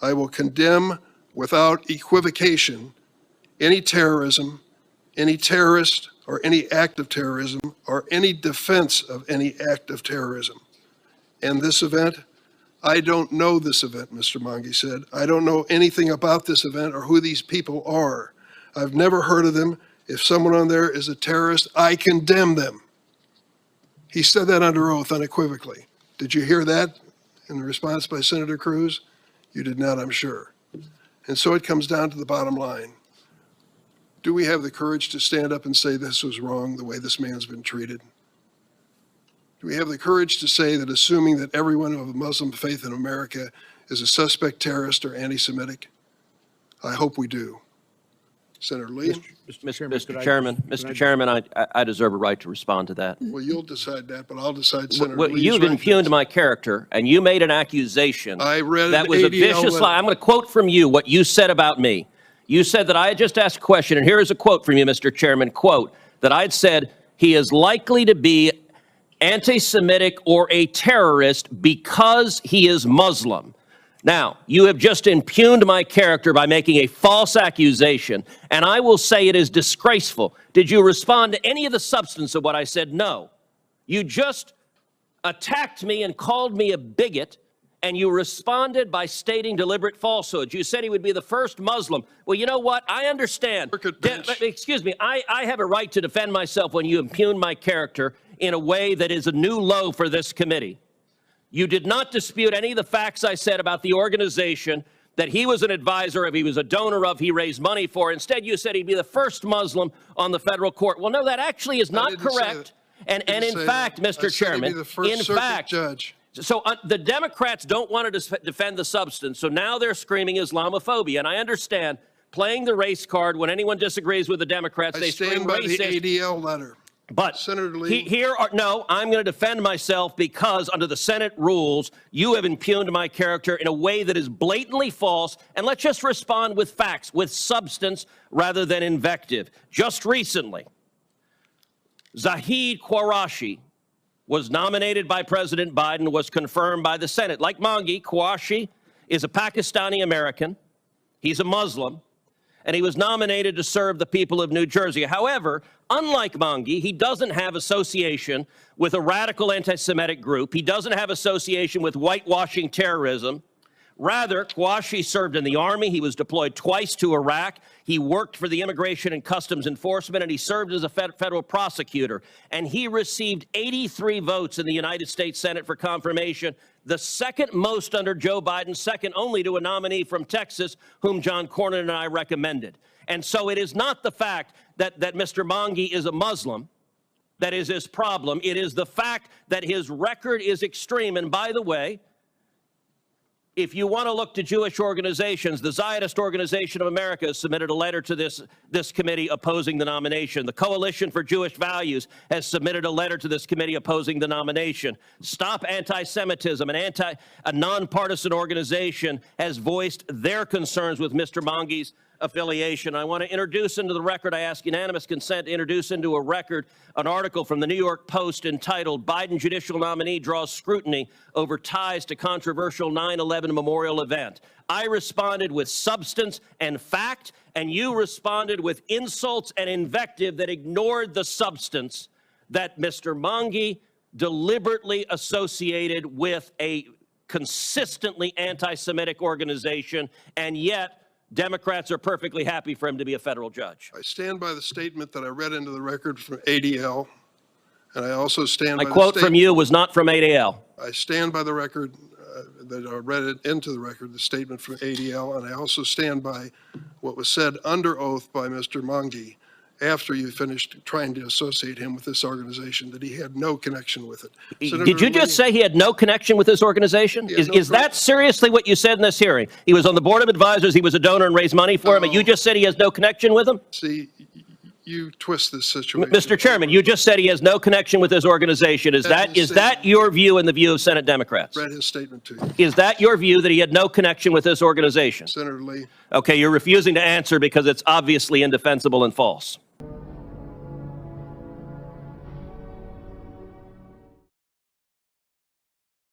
I will condemn without equivocation any terrorism, any terrorist, or any act of terrorism, or any defense of any act of terrorism. And this event, I don't know this event, Mr. Monge said. I don't know anything about this event or who these people are. I've never heard of them. If someone on there is a terrorist, I condemn them. He said that under oath unequivocally. Did you hear that in response by Senator Cruz? You did not, I'm sure. And so it comes down to the bottom line. Do we have the courage to stand up and say this was wrong, the way this man's been treated? Do we have the courage to say that assuming that everyone of a Muslim faith in America is a suspect terrorist or anti-Semitic? I hope we do. Senator Lee? Mr. Chairman, I deserve a right to respond to that. Well, you'll decide that, but I'll decide Senator Lee's You've right impugned next. my character, and you made an accusation I read that was a vicious letter. lie. I'm going to quote from you what you said about me. You said that I had just asked a question, and here is a quote from you, Mr. Chairman, quote, that I'd said he is likely to be anti-Semitic or a terrorist because he is Muslim. Now, you have just impugned my character by making a false accusation, and I will say it is disgraceful. Did you respond to any of the substance of what I said? No. You just attacked me and called me a bigot, and you responded by stating deliberate falsehoods. You said he would be the first Muslim. Well, you know what? I understand. Excuse me. I have a right to defend myself when you impugn my character in a way that is a new low for this committee. You did not dispute any of the facts I said about the organization, that he was an advisor of, he was a donor of, he raised money for. Instead, you said he'd be the first Muslim on the federal court. Well, no, that actually is not correct. And in fact, Mr. Chairman, in fact, judge. So the Democrats don't want to defend the substance, so now they're screaming Islamophobia. And I understand playing the race card when anyone disagrees with the Democrats, they scream racist. I stand by the ADL letter. But Senator Lee. No, I'm going to defend myself because under the Senate rules, you have impugned my character in a way that is blatantly false. And let's just respond with facts, with substance rather than invective. Just recently, Zahid Qureshi was nominated by President Biden, was confirmed by the Senate. Like Monge, Qureshi is a Pakistani American. He's a Muslim. And he was nominated to serve the people of New Jersey. However, unlike Monge, he doesn't have association with a radical anti-Semitic group. He doesn't have association with whitewashing terrorism. Rather, Qureshi served in the Army. He was deployed twice to Iraq. He worked for the Immigration and Customs Enforcement, and he served as a federal prosecutor. And he received 83 votes in the United States Senate for confirmation, the second most under Joe Biden, second only to a nominee from Texas, whom John Cornyn and I recommended. And so it is not the fact that Mr. Monge is a Muslim that is his problem. It is the fact that his record is extreme. And by the way, if you want to look to Jewish organizations, the Zionist Organization of America has submitted a letter to this committee opposing the nomination. The Coalition for Jewish Values has submitted a letter to this committee opposing the nomination. Stop Anti-Semitism, a nonpartisan organization, has voiced their concerns with Mr. Monge's affiliation. I want to introduce into the record, I ask unanimous consent to introduce into a record an article from the New York Post entitled "Biden Judicial Nominee Draws Scrutiny Over Ties to Controversial 9/11 Memorial Event." I responded with substance and fact, and you responded with insults and invective that ignored the substance that Mr. Monge deliberately associated with a consistently anti-Semitic organization, and yet Democrats are perfectly happy for him to be a federal judge. I stand by the statement that I read into the record from ADL, and I also stand by the quote from you was not from ADL. I stand by the record that I read it into the record, the statement from ADL, and I also stand by what was said under oath by Mr. Monge after you finished trying to associate him with this organization, that he had no connection with it. Did you just say he had no connection with this organization? Is that seriously what you said in this hearing? He was on the board of advisors, he was a donor and raised money for him, and you just said he has no connection with him? See, you twist this situation. Mr. Chairman, you just said he has no connection with this organization. Is that your view and the view of Senate Democrats? Read his statement to you. Is that your view, that he had no connection with this organization? Senator Lee. Okay, you're refusing to answer because it's obviously indefensible and false.